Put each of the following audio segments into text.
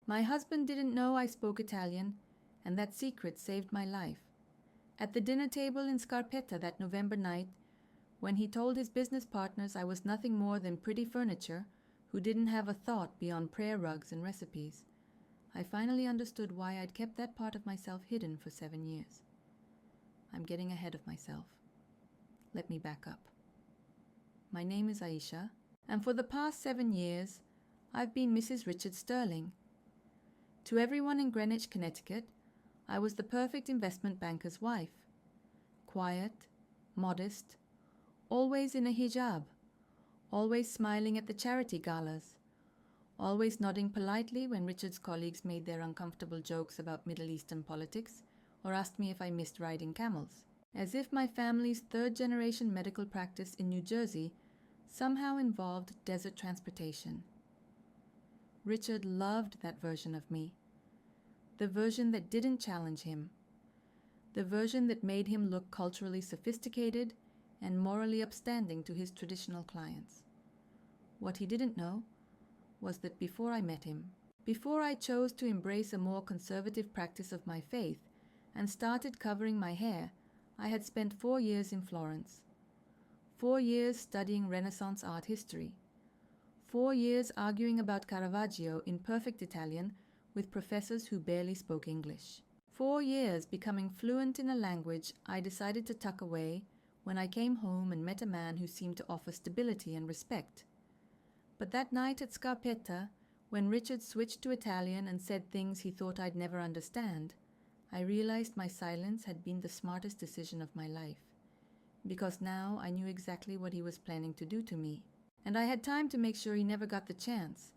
My husband didn't know I spoke Italian, and that secret saved my life. At the dinner table in Scarpetta that November night, when he told his business partners I was nothing more than pretty furniture who didn't have a thought beyond prayer rugs and recipes, I finally understood why I'd kept that part of myself hidden for 7 years. I'm getting ahead of myself. Let me back up. My name is Aisha, and for the past 7 years, I've been Mrs. Richard Sterling. To everyone in Greenwich, Connecticut, I was the perfect investment banker's wife. Quiet, modest, always in a hijab, always smiling at the charity galas, always nodding politely when Richard's colleagues made their uncomfortable jokes about Middle Eastern politics or asked me if I missed riding camels, as if my family's third-generation medical practice in New Jersey somehow involved desert transportation. Richard loved that version of me, the version that didn't challenge him, the version that made him look culturally sophisticated and morally upstanding to his traditional clients. What he didn't know was that before I met him, before I chose to embrace a more conservative practice of my faith and started covering my hair, I had spent 4 years in Florence, 4 years studying Renaissance art history, 4 years arguing about Caravaggio in perfect Italian with professors who barely spoke English, 4 years becoming fluent in a language I decided to tuck away when I came home and met a man who seemed to offer stability and respect. But that night at Scarpetta, when Richard switched to Italian and said things he thought I'd never understand, I realized my silence had been the smartest decision of my life, because now I knew exactly what he was planning to do to me, and I had time to make sure he never got the chance.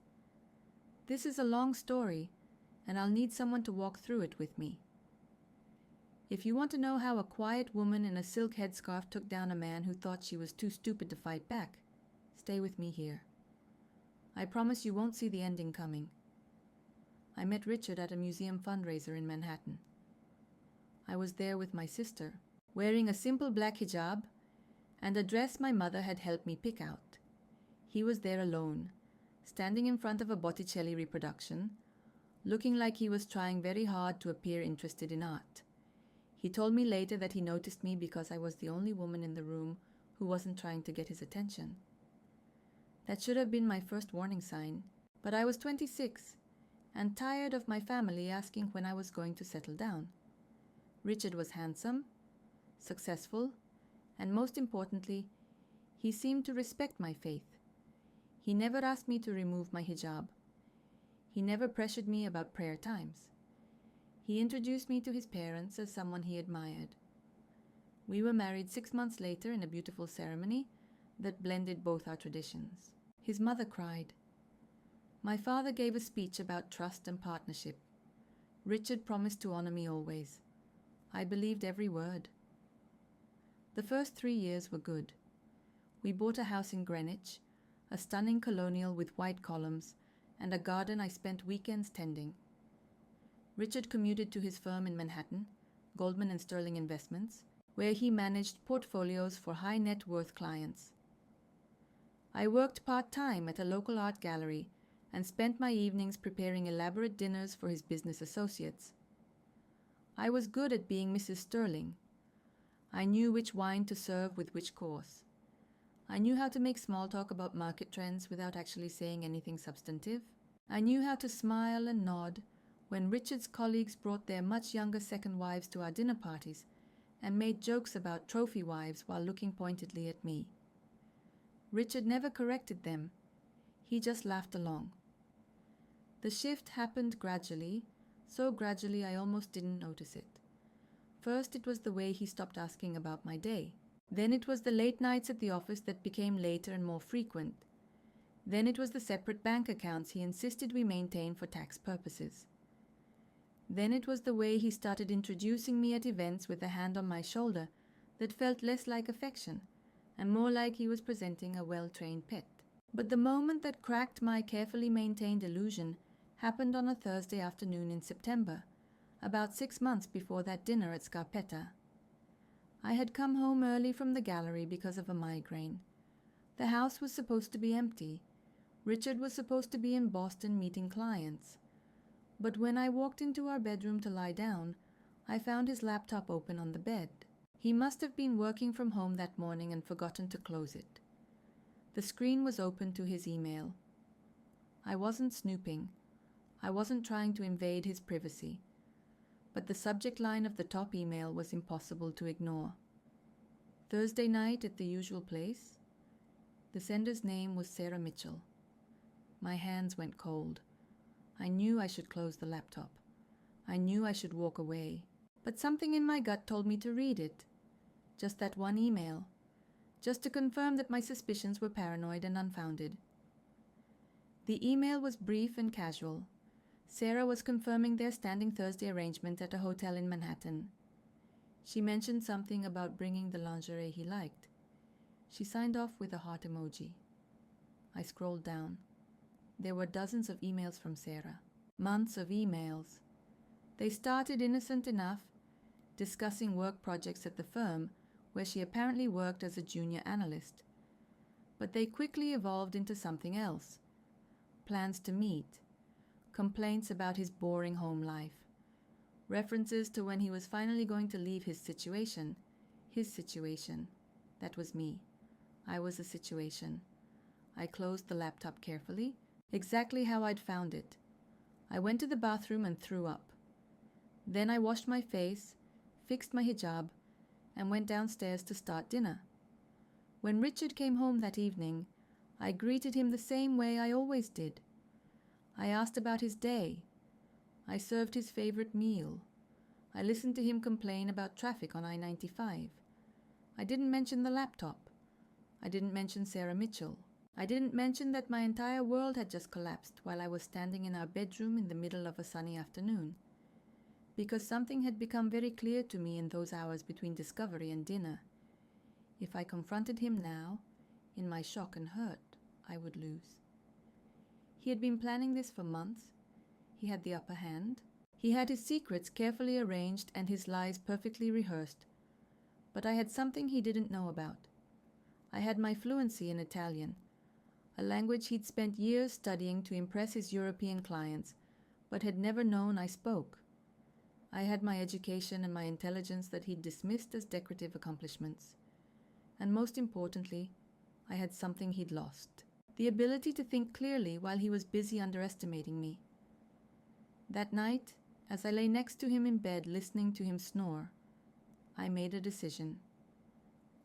This is a long story, and I'll need someone to walk through it with me. If you want to know how a quiet woman in a silk headscarf took down a man who thought she was too stupid to fight back, stay with me here. I promise you won't see the ending coming. I met Richard at a museum fundraiser in Manhattan. I was there with my sister, wearing a simple black hijab and a dress my mother had helped me pick out. He was there alone, standing in front of a Botticelli reproduction, looking like he was trying very hard to appear interested in art. He told me later that he noticed me because I was the only woman in the room who wasn't trying to get his attention. That should have been my first warning sign, but I was 26 and tired of my family asking when I was going to settle down. Richard was handsome, successful, and most importantly, he seemed to respect my faith. He never asked me to remove my hijab. He never pressured me about prayer times. He introduced me to his parents as someone he admired. We were married 6 months later in a beautiful ceremony that blended both our traditions. His mother cried. My father gave a speech about trust and partnership. Richard promised to honor me always. I believed every word. The first 3 years were good. We bought a house in Greenwich, a stunning colonial with white columns, and a garden I spent weekends tending. Richard commuted to his firm in Manhattan, Goldman and Sterling Investments, where he managed portfolios for high net worth clients. I worked part-time at a local art gallery and spent my evenings preparing elaborate dinners for his business associates. I was good at being Mrs. Sterling. I knew which wine to serve with which course. I knew how to make small talk about market trends without actually saying anything substantive. I knew how to smile and nod when Richard's colleagues brought their much younger second wives to our dinner parties and made jokes about trophy wives while looking pointedly at me. Richard never corrected them. He just laughed along. The shift happened gradually, so gradually I almost didn't notice it. First, it was the way he stopped asking about my day. Then it was the late nights at the office that became later and more frequent. Then it was the separate bank accounts he insisted we maintain for tax purposes. Then it was the way he started introducing me at events with a hand on my shoulder that felt less like affection and more like he was presenting a well-trained pet. But the moment that cracked my carefully maintained illusion happened on a Thursday afternoon in September, about 6 months before that dinner at Scarpetta. I had come home early from the gallery because of a migraine. The house was supposed to be empty. Richard was supposed to be in Boston meeting clients. But when I walked into our bedroom to lie down, I found his laptop open on the bed. He must have been working from home that morning and forgotten to close it. The screen was open to his email. I wasn't snooping. I wasn't trying to invade his privacy. But the subject line of the top email was impossible to ignore. Thursday night at the usual place. The sender's name was Sarah Mitchell. My hands went cold. I knew I should close the laptop. I knew I should walk away. But something in my gut told me to read it. Just that one email. Just to confirm that my suspicions were paranoid and unfounded. The email was brief and casual. Sarah was confirming their standing Thursday arrangement at a hotel in Manhattan. She mentioned something about bringing the lingerie he liked. She signed off with a heart emoji. I scrolled down. There were dozens of emails from Sarah. Months of emails. They started innocent enough, discussing work projects at the firm where she apparently worked as a junior analyst. But they quickly evolved into something else. Plans to meet. Complaints about his boring home life. References to when he was finally going to leave his situation. His situation. That was me. I was the situation. I closed the laptop carefully, exactly how I'd found it. I went to the bathroom and threw up. Then I washed my face, fixed my hijab, and went downstairs to start dinner. When Richard came home that evening, I greeted him the same way I always did. I asked about his day. I served his favorite meal. I listened to him complain about traffic on I-95. I didn't mention the laptop. I didn't mention Sarah Mitchell. I didn't mention that my entire world had just collapsed while I was standing in our bedroom in the middle of a sunny afternoon. Because something had become very clear to me in those hours between discovery and dinner. If I confronted him now, in my shock and hurt, I would lose. He had been planning this for months. He had the upper hand. He had his secrets carefully arranged and his lies perfectly rehearsed. But I had something he didn't know about. I had my fluency in Italian, a language he'd spent years studying to impress his European clients, but had never known I spoke. I had my education and my intelligence that he'd dismissed as decorative accomplishments. And most importantly, I had something he'd lost. The ability to think clearly while he was busy underestimating me. That night, as I lay next to him in bed listening to him snore, I made a decision.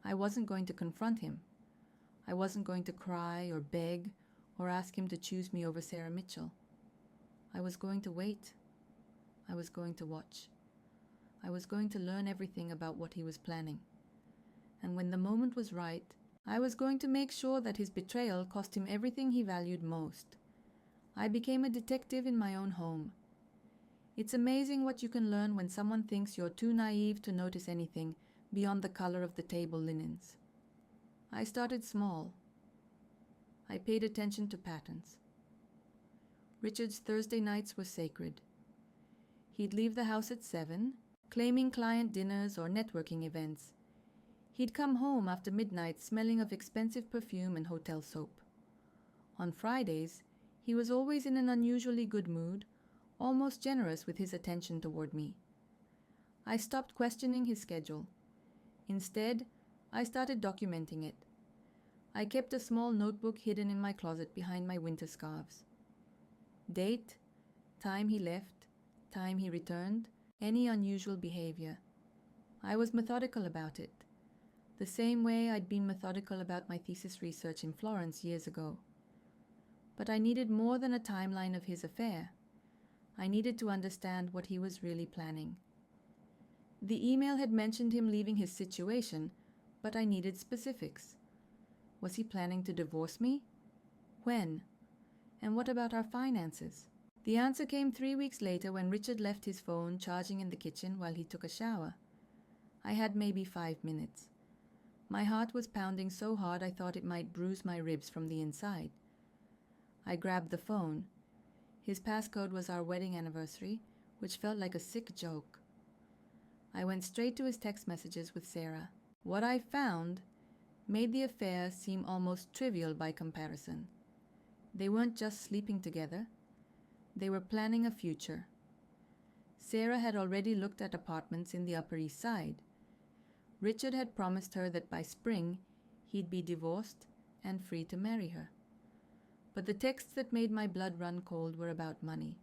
I wasn't going to confront him. I wasn't going to cry or beg or ask him to choose me over Sarah Mitchell. I was going to wait. I was going to watch. I was going to learn everything about what he was planning. And when the moment was right, I was going to make sure that his betrayal cost him everything he valued most. I became a detective in my own home. It's amazing what you can learn when someone thinks you're too naive to notice anything beyond the color of the table linens. I started small. I paid attention to patterns. Richard's Thursday nights were sacred. He'd leave the house at 7, claiming client dinners or networking events. He'd come home after midnight smelling of expensive perfume and hotel soap. On Fridays, he was always in an unusually good mood, almost generous with his attention toward me. I stopped questioning his schedule. Instead, I started documenting it. I kept a small notebook hidden in my closet behind my winter scarves. Date, time he left, time he returned, any unusual behavior. I was methodical about it, the same way I'd been methodical about my thesis research in Florence years ago. But I needed more than a timeline of his affair. I needed to understand what he was really planning. The email had mentioned him leaving his situation, but I needed specifics. Was he planning to divorce me? When? And what about our finances? The answer came 3 weeks later when Richard left his phone charging in the kitchen while he took a shower. I had maybe 5 minutes. My heart was pounding so hard I thought it might bruise my ribs from the inside. I grabbed the phone. His passcode was our wedding anniversary, which felt like a sick joke. I went straight to his text messages with Sarah. What I found made the affair seem almost trivial by comparison. They weren't just sleeping together. They were planning a future. Sarah had already looked at apartments in the Upper East Side. Richard had promised her that by spring he'd be divorced and free to marry her. But the texts that made my blood run cold were about money.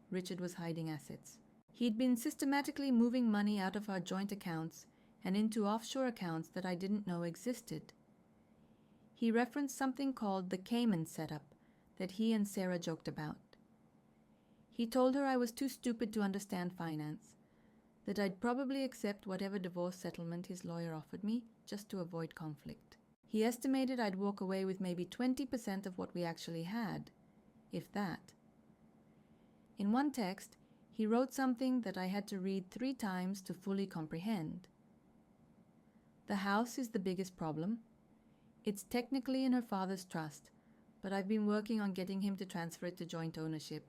Richard was hiding assets. He'd been systematically moving money out of our joint accounts and into offshore accounts that I didn't know existed. He referenced something called the Cayman setup that he and Sarah joked about. He told her I was too stupid to understand finance, that I'd probably accept whatever divorce settlement his lawyer offered me just to avoid conflict. He estimated I'd walk away with maybe 20% of what we actually had, if that. In one text, he wrote something that I had to read 3 times to fully comprehend. The house is the biggest problem. It's technically in her father's trust, but I've been working on getting him to transfer it to joint ownership.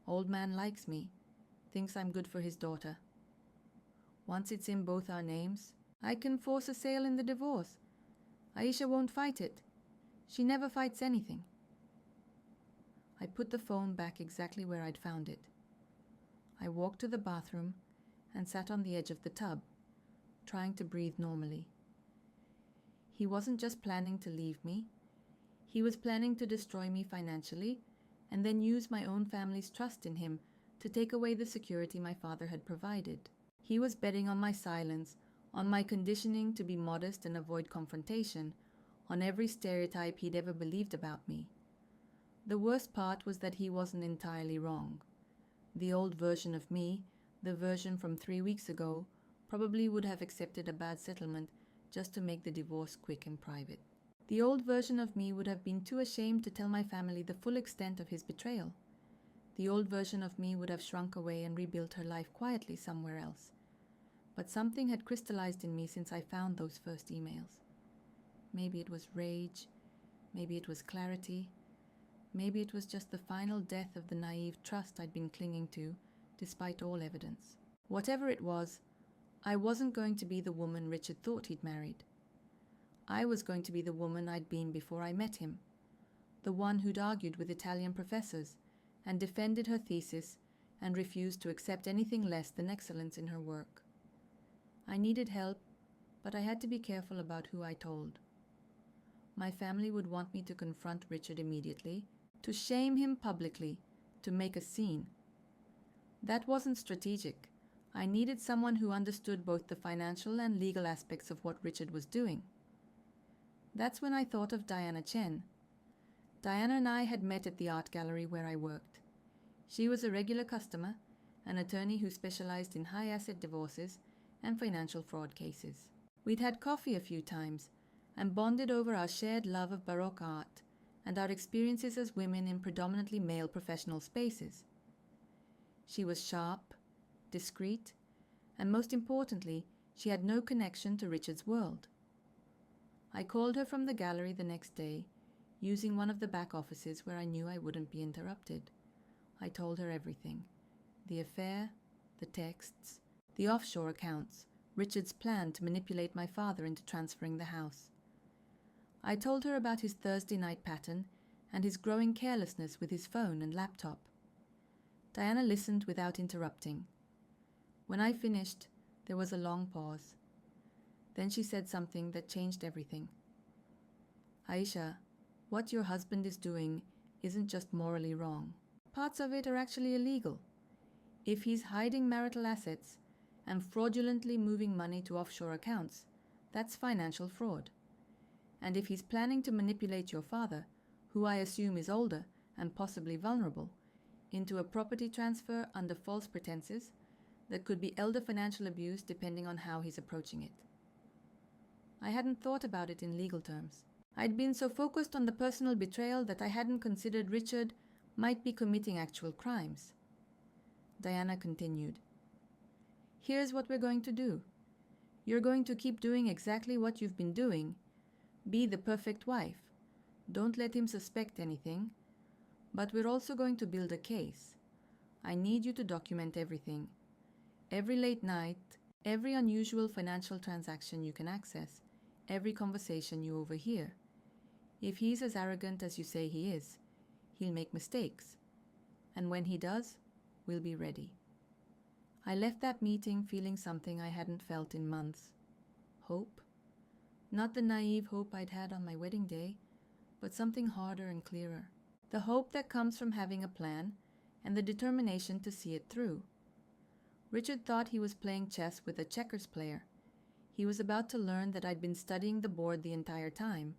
Old man likes me, thinks I'm good for his daughter. Once it's in both our names, I can force a sale in the divorce. Aisha won't fight it. She never fights anything. I put the phone back exactly where I'd found it. I walked to the bathroom and sat on the edge of the tub, trying to breathe normally. He wasn't just planning to leave me. He was planning to destroy me financially and then use my own family's trust in him to take away the security my father had provided. He was betting on my silence, on my conditioning to be modest and avoid confrontation, on every stereotype he'd ever believed about me. The worst part was that he wasn't entirely wrong. The old version of me, the version from 3 weeks ago, probably would have accepted a bad settlement just to make the divorce quick and private. The old version of me would have been too ashamed to tell my family the full extent of his betrayal. The old version of me would have shrunk away and rebuilt her life quietly somewhere else. But something had crystallized in me since I found those first emails. Maybe it was rage, maybe it was clarity, maybe it was just the final death of the naive trust I'd been clinging to, despite all evidence. Whatever it was, I wasn't going to be the woman Richard thought he'd married. I was going to be the woman I'd been before I met him, the one who'd argued with Italian professors and defended her thesis and refused to accept anything less than excellence in her work. I needed help, but I had to be careful about who I told. My family would want me to confront Richard immediately, to shame him publicly, to make a scene. That wasn't strategic. I needed someone who understood both the financial and legal aspects of what Richard was doing. That's when I thought of Diana Chen. Diana and I had met at the art gallery where I worked. She was a regular customer, an attorney who specialized in high-asset divorces and financial fraud cases. We'd had coffee a few times and bonded over our shared love of Baroque art and our experiences as women in predominantly male professional spaces. She was sharp, discreet, and most importantly, she had no connection to Richard's world. I called her from the gallery the next day, using one of the back offices where I knew I wouldn't be interrupted. I told her everything. The affair, the texts, the offshore accounts, Richard's plan to manipulate my father into transferring the house. I told her about his Thursday night pattern and his growing carelessness with his phone and laptop. Diana listened without interrupting. When I finished, there was a long pause. Then she said something that changed everything. Aisha, what your husband is doing isn't just morally wrong. Parts of it are actually illegal. If he's hiding marital assets and fraudulently moving money to offshore accounts, that's financial fraud. And if he's planning to manipulate your father, who I assume is older and possibly vulnerable, into a property transfer under false pretenses, that could be elder financial abuse depending on how he's approaching it. I hadn't thought about it in legal terms. I'd been so focused on the personal betrayal that I hadn't considered Richard might be committing actual crimes. Diana continued. Here's what we're going to do. You're going to keep doing exactly what you've been doing. Be the perfect wife. Don't let him suspect anything. But we're also going to build a case. I need you to document everything. Every late night, every unusual financial transaction you can access, every conversation you overhear. If he's as arrogant as you say he is, he'll make mistakes. and when he does, we'll be ready. I left that meeting feeling something I hadn't felt in months. Hope. Not the naive hope I'd had on my wedding day, but something harder and clearer. The hope that comes from having a plan and the determination to see it through. Richard thought he was playing chess with a checkers player. He was about to learn that I'd been studying the board the entire time,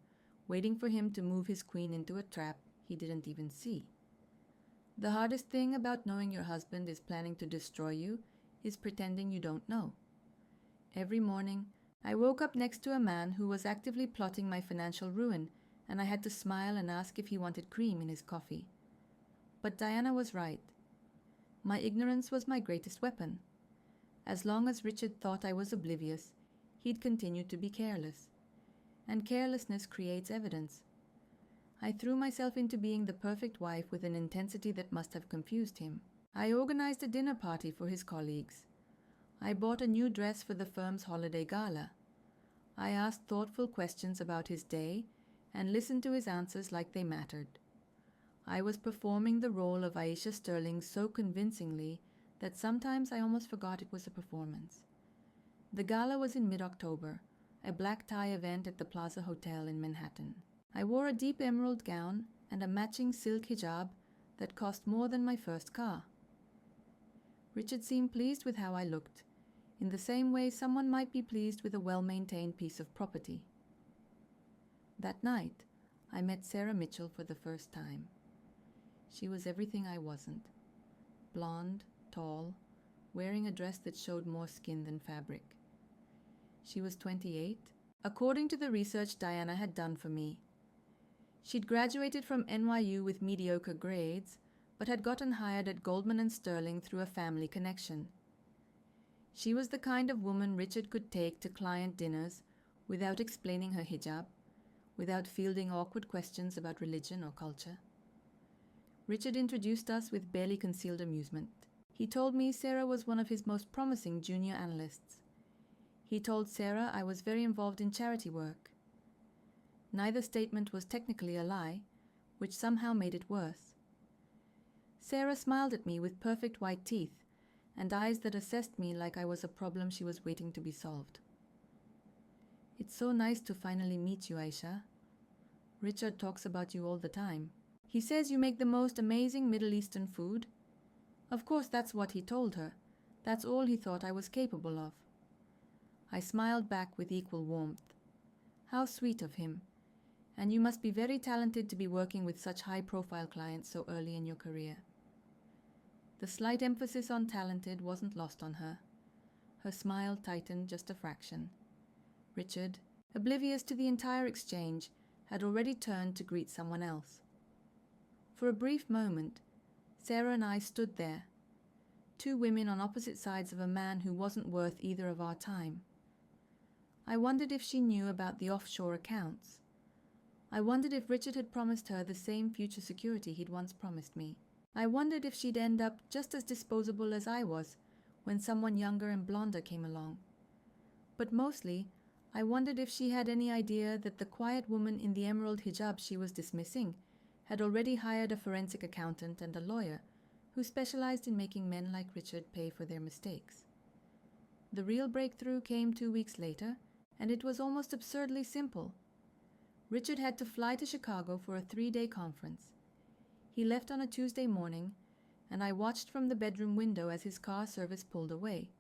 waiting for him to move his queen into a trap he didn't even see. The hardest thing about knowing your husband is planning to destroy you is pretending you don't know. Every morning, I woke up next to a man who was actively plotting my financial ruin, and I had to smile and ask if he wanted cream in his coffee. But Diana was right. My ignorance was my greatest weapon. As long as Richard thought I was oblivious, he'd continue to be careless. And carelessness creates evidence. I threw myself into being the perfect wife with an intensity that must have confused him. I organized a dinner party for his colleagues. I bought a new dress for the firm's holiday gala. I asked thoughtful questions about his day and listened to his answers like they mattered. I was performing the role of Aisha Sterling so convincingly that sometimes I almost forgot it was a performance. The gala was in mid-October, a black tie event at the Plaza Hotel in Manhattan. I wore a deep emerald gown and a matching silk hijab that cost more than my first car. Richard seemed pleased with how I looked, in the same way someone might be pleased with a well-maintained piece of property. That night, I met Sarah Mitchell for the first time. She was everything I wasn't. Blonde, tall, wearing a dress that showed more skin than fabric. She was 28, according to the research Diana had done for me. She'd graduated from NYU with mediocre grades, but had gotten hired at Goldman & Sterling through a family connection. She was the kind of woman Richard could take to client dinners without explaining her hijab, without fielding awkward questions about religion or culture. Richard introduced us with barely concealed amusement. He told me Sarah was one of his most promising junior analysts. He told Sarah I was very involved in charity work. Neither statement was technically a lie, which somehow made it worse. Sarah smiled at me with perfect white teeth and eyes that assessed me like I was a problem she was waiting to be solved. It's so nice to finally meet you, Aisha. Richard talks about you all the time. He says you make the most amazing Middle Eastern food. Of course, that's what he told her. That's all he thought I was capable of. I smiled back with equal warmth. How sweet of him. And you must be very talented to be working with such high-profile clients so early in your career. The slight emphasis on talented wasn't lost on her. Her smile tightened just a fraction. Richard, oblivious to the entire exchange, had already turned to greet someone else. For a brief moment, Sarah and I stood there, two women on opposite sides of a man who wasn't worth either of our time. I wondered if she knew about the offshore accounts. I wondered if Richard had promised her the same future security he'd once promised me. I wondered if she'd end up just as disposable as I was when someone younger and blonder came along. But mostly, I wondered if she had any idea that the quiet woman in the emerald hijab she was dismissing had already hired a forensic accountant and a lawyer who specialized in making men like Richard pay for their mistakes. The real breakthrough came 2 weeks later, and it was almost absurdly simple. Richard had to fly to Chicago for a 3-day conference. He left on a Tuesday morning, and I watched from the bedroom window as his car service pulled away.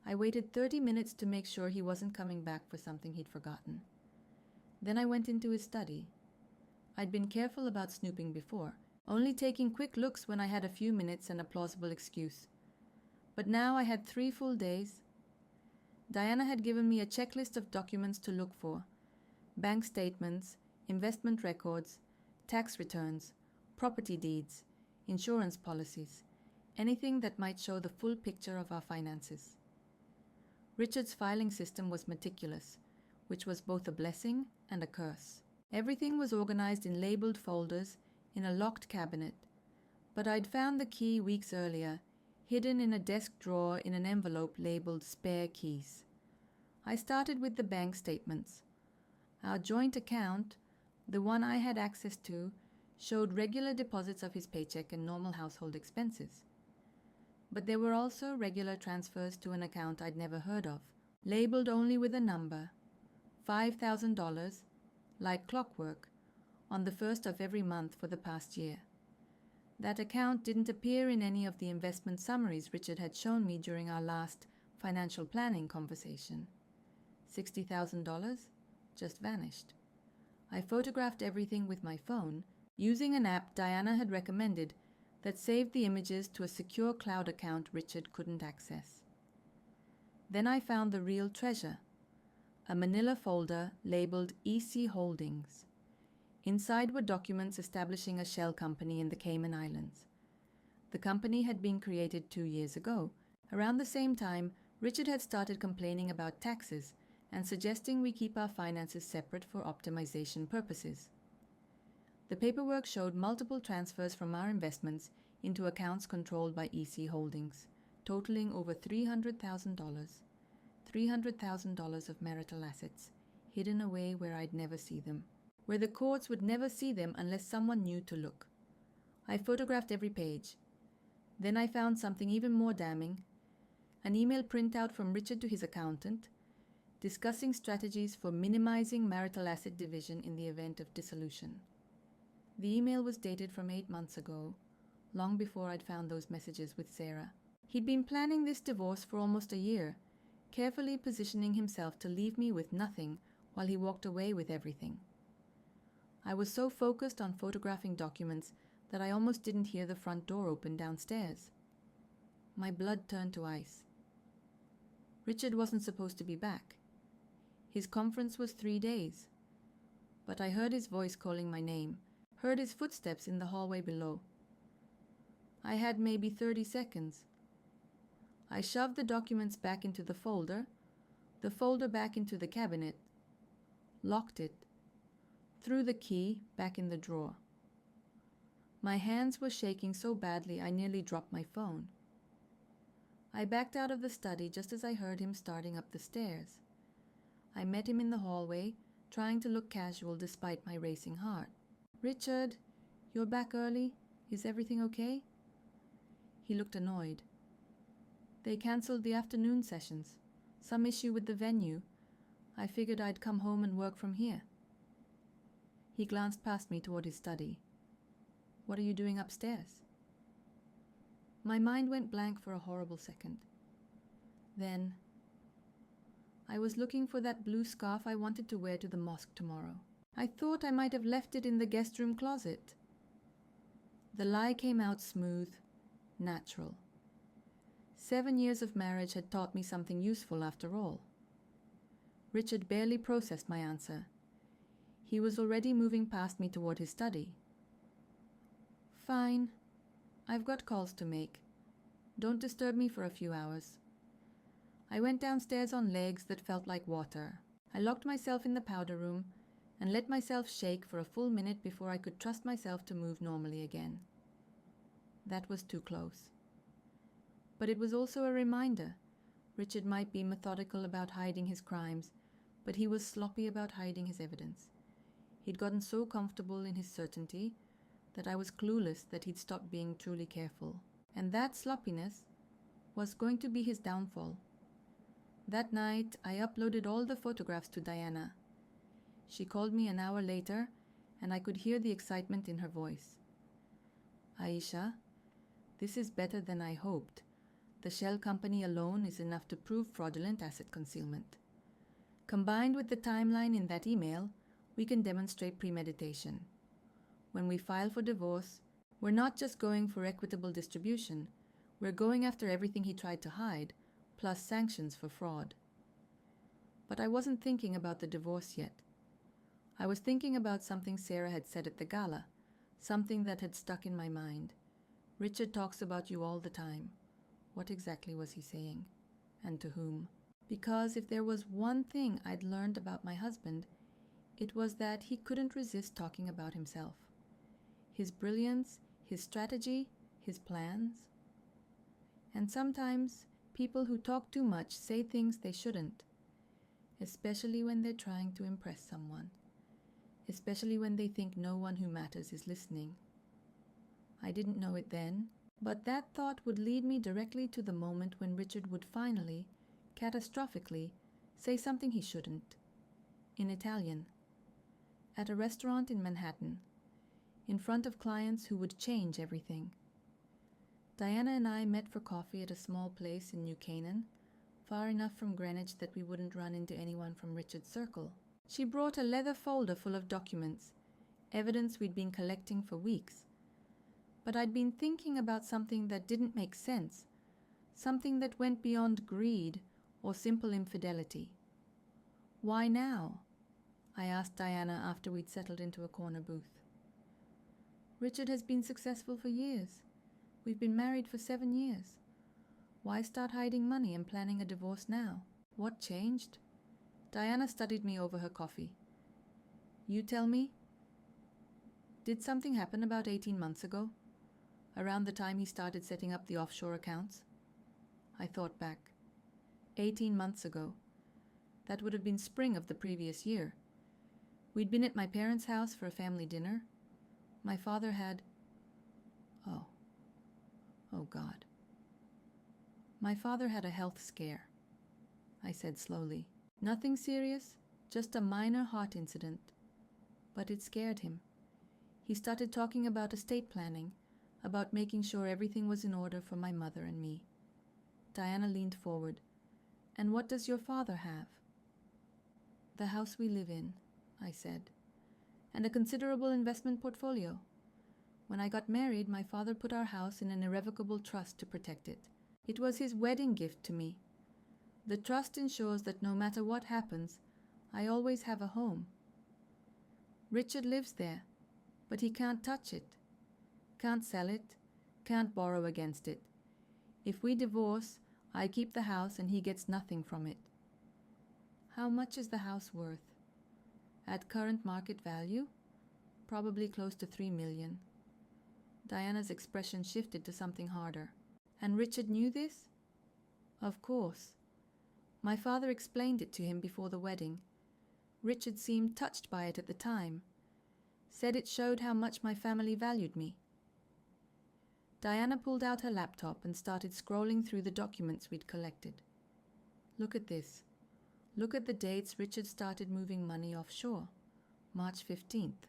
I waited 30 minutes to make sure he wasn't coming back for something he'd forgotten. Then I went into his study. I'd been careful about snooping before, only taking quick looks when I had a few minutes and a plausible excuse. But now I had 3 full days. Diana had given me a checklist of documents to look for: bank statements, investment records, tax returns, property deeds, insurance policies, anything that might show the full picture of our finances. Richard's filing system was meticulous, which was both a blessing and a curse. Everything was organized in labeled folders in a locked cabinet, but I'd found the key weeks earlier, hidden in a desk drawer in an envelope labeled spare keys. I started with the bank statements. Our joint account, the one I had access to, showed regular deposits of his paycheck and normal household expenses. But there were also regular transfers to an account I'd never heard of, labeled only with a number, $5,000, like clockwork, on the first of every month for the past year. That account didn't appear in any of the investment summaries Richard had shown me during our last financial planning conversation. $60,000 just vanished. I photographed everything with my phone, using an app Diana had recommended that saved the images to a secure cloud account Richard couldn't access. Then I found the real treasure, a manila folder labeled EC Holdings. Inside were documents establishing a shell company in the Cayman Islands. The company had been created 2 years ago. Around the same time, Richard had started complaining about taxes and suggesting we keep our finances separate for optimization purposes. The paperwork showed multiple transfers from our investments into accounts controlled by EC Holdings, totaling over $300,000. $300,000 of marital assets, hidden away where I'd never see them, where the courts would never see them unless someone knew to look. I photographed every page. Then I found something even more damning, an email printout from Richard to his accountant, discussing strategies for minimizing marital asset division in the event of dissolution. The email was dated from 8 months ago, long before I'd found those messages with Sarah. He'd been planning this divorce for almost a year, carefully positioning himself to leave me with nothing while he walked away with everything. I was so focused on photographing documents that I almost didn't hear the front door open downstairs. My blood turned to ice. Richard wasn't supposed to be back. His conference was 3 days. But I heard his voice calling my name, heard his footsteps in the hallway below. I had maybe 30 seconds. I shoved the documents back into the folder back into the cabinet, locked it, threw the key back in the drawer. My hands were shaking so badly I nearly dropped my phone. I backed out of the study just as I heard him starting up the stairs. I met him in the hallway, trying to look casual despite my racing heart. "Richard, you're back early? Is everything okay?" He looked annoyed. "They cancelled the afternoon sessions. Some issue with the venue. I figured I'd come home and work from here." He glanced past me toward his study. "What are you doing upstairs?" My mind went blank for a horrible second. Then, I was looking for that blue scarf I wanted to wear to the mosque tomorrow. I thought I might have left it in the guest room closet. The lie came out smooth, natural. 7 years of marriage had taught me something useful after all. Richard barely processed my answer. He was already moving past me toward his study. "Fine. I've got calls to make. Don't disturb me for a few hours." I went downstairs on legs that felt like water. I locked myself in the powder room and let myself shake for a full minute before I could trust myself to move normally again. That was too close. But it was also a reminder. Richard might be methodical about hiding his crimes, but he was sloppy about hiding his evidence. He'd gotten so comfortable in his certainty that I was clueless that he'd stopped being truly careful. And that sloppiness was going to be his downfall. That night, I uploaded all the photographs to Diana. She called me an hour later, and I could hear the excitement in her voice. "Aisha, this is better than I hoped. The shell company alone is enough to prove fraudulent asset concealment. Combined with the timeline in that email, we can demonstrate premeditation. When we file for divorce, we're not just going for equitable distribution, we're going after everything he tried to hide, plus sanctions for fraud." But I wasn't thinking about the divorce yet. I was thinking about something Sarah had said at the gala, something that had stuck in my mind. "Richard talks about you all the time." What exactly was he saying? And to whom? Because if there was one thing I'd learned about my husband, it was that he couldn't resist talking about himself. His brilliance, his strategy, his plans. And sometimes people who talk too much say things they shouldn't, especially when they're trying to impress someone, especially when they think no one who matters is listening. I didn't know it then, but that thought would lead me directly to the moment when Richard would finally, catastrophically, say something he shouldn't. In Italian. At a restaurant in Manhattan. In front of clients who would change everything. Diana and I met for coffee at a small place in New Canaan, far enough from Greenwich that we wouldn't run into anyone from Richard's circle. She brought a leather folder full of documents, evidence we'd been collecting for weeks. But I'd been thinking about something that didn't make sense, something that went beyond greed or simple infidelity. Why now? I asked Diana after we'd settled into a corner booth. Richard has been successful for years. We've been married for 7 years. Why start hiding money and planning a divorce now? What changed? Diana studied me over her coffee. You tell me? Did something happen about 18 months ago? Around the time he started setting up the offshore accounts? I thought back. 18 months ago. That would have been spring of the previous year. We'd been at my parents' house for a family dinner. My father had... Oh God. My father had a health scare, I said slowly. Nothing serious, just a minor heart incident. But it scared him. He started talking about estate planning, about making sure everything was in order for my mother and me. Diana leaned forward. And what does your father have? The house we live in, I said, and a considerable investment portfolio. When I got married, my father put our house in an irrevocable trust to protect it. It was his wedding gift to me. The trust ensures that no matter what happens, I always have a home. Richard lives there, but he can't touch it, can't sell it, can't borrow against it. If we divorce, I keep the house and he gets nothing from it. How much is the house worth? At current market value? Probably close to $3 million. Diana's expression shifted to something harder. And Richard knew this? Of course. My father explained it to him before the wedding. Richard seemed touched by it at the time. Said it showed how much my family valued me. Diana pulled out her laptop and started scrolling through the documents we'd collected. Look at this. Look at the dates Richard started moving money offshore. March 15th.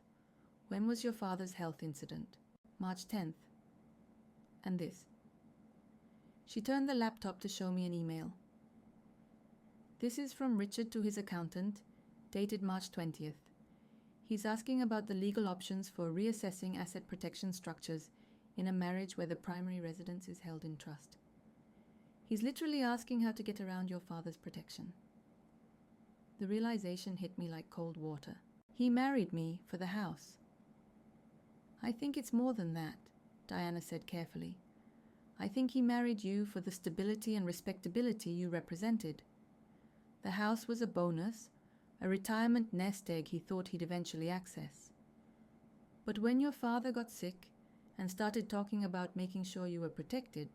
When was your father's health incident? March 10th. And this. She turned the laptop to show me an email. This is from Richard to his accountant, dated March 20th. He's asking about the legal options for reassessing asset protection structures in a marriage where the primary residence is held in trust. He's literally asking how to get around your father's protection. The realization hit me like cold water. He married me for the house. I think it's more than that, Diana said carefully. I think he married you for the stability and respectability you represented. The house was a bonus, a retirement nest egg he thought he'd eventually access. But when your father got sick and started talking about making sure you were protected,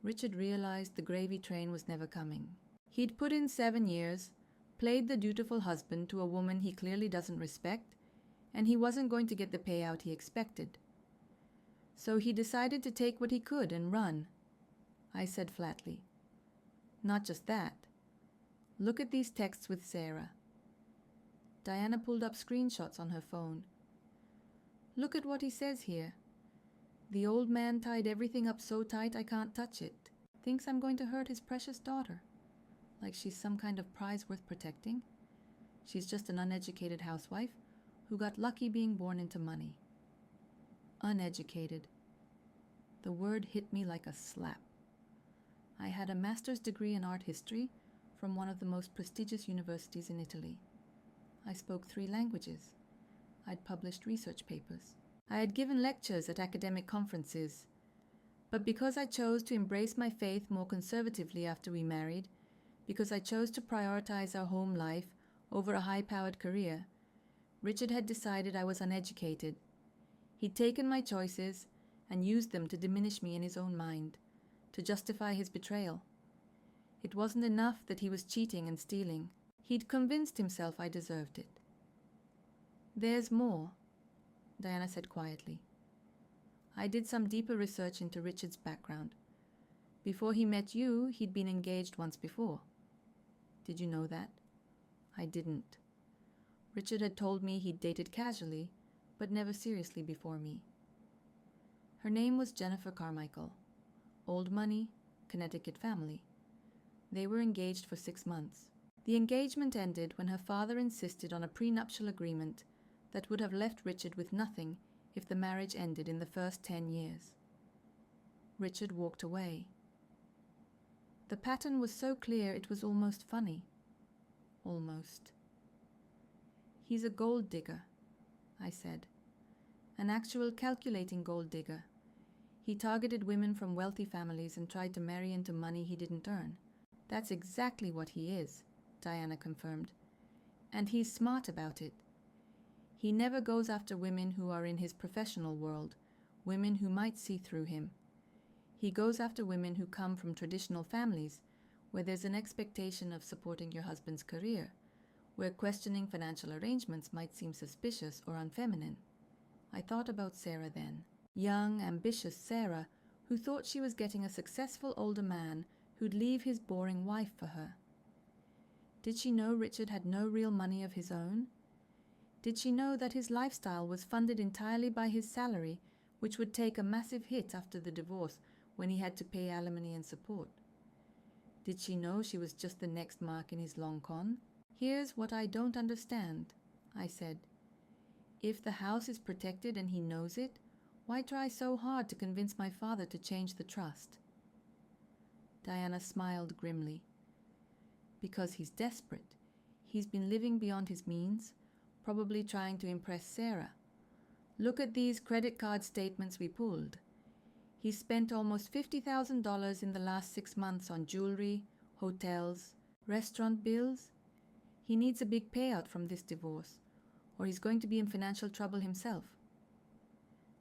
Richard realized the gravy train was never coming. He'd put in 7 years, played the dutiful husband to a woman he clearly doesn't respect, and he wasn't going to get the payout he expected. So he decided to take what he could and run. I said flatly. Not just that. Look at these texts with Sarah. Diana pulled up screenshots on her phone. Look at what he says here. The old man tied everything up so tight I can't touch it. Thinks I'm going to hurt his precious daughter. Like she's some kind of prize worth protecting. She's just an uneducated housewife who got lucky being born into money. Uneducated. The word hit me like a slap. I had a master's degree in art history from one of the most prestigious universities in Italy. I spoke 3 languages. I'd published research papers. I had given lectures at academic conferences. But because I chose to embrace my faith more conservatively after we married, because I chose to prioritize our home life over a high-powered career, Richard had decided I was uneducated. He'd taken my choices and used them to diminish me in his own mind, to justify his betrayal. It wasn't enough that he was cheating and stealing. He'd convinced himself I deserved it. There's more, Diana said quietly. I did some deeper research into Richard's background. Before he met you, he'd been engaged once before. Did you know that? I didn't. Richard had told me he'd dated casually, but never seriously before me. Her name was Jennifer Carmichael. Old money, Connecticut family. They were engaged for 6 months. The engagement ended when her father insisted on a prenuptial agreement that would have left Richard with nothing if the marriage ended in the first 10 years. Richard walked away. The pattern was so clear it was almost funny. Almost. He's a gold digger, I said. An actual calculating gold digger. He targeted women from wealthy families and tried to marry into money he didn't earn. That's exactly what he is, Diana confirmed. And he's smart about it. He never goes after women who are in his professional world, women who might see through him. He goes after women who come from traditional families, where there's an expectation of supporting your husband's career, where questioning financial arrangements might seem suspicious or unfeminine. I thought about Sarah then. Young, ambitious Sarah, who thought she was getting a successful older man who'd leave his boring wife for her. Did she know Richard had no real money of his own? Did she know that his lifestyle was funded entirely by his salary, which would take a massive hit after the divorce when he had to pay alimony and support? Did she know she was just the next mark in his long con? Here's what I don't understand, I said. If the house is protected and he knows it, why try so hard to convince my father to change the trust? Diana smiled grimly. Because he's desperate. He's been living beyond his means, probably trying to impress Sarah. Look at these credit card statements we pulled. He spent almost $50,000 in the last 6 months on jewelry, hotels, restaurant bills. He needs a big payout from this divorce, or he's going to be in financial trouble himself.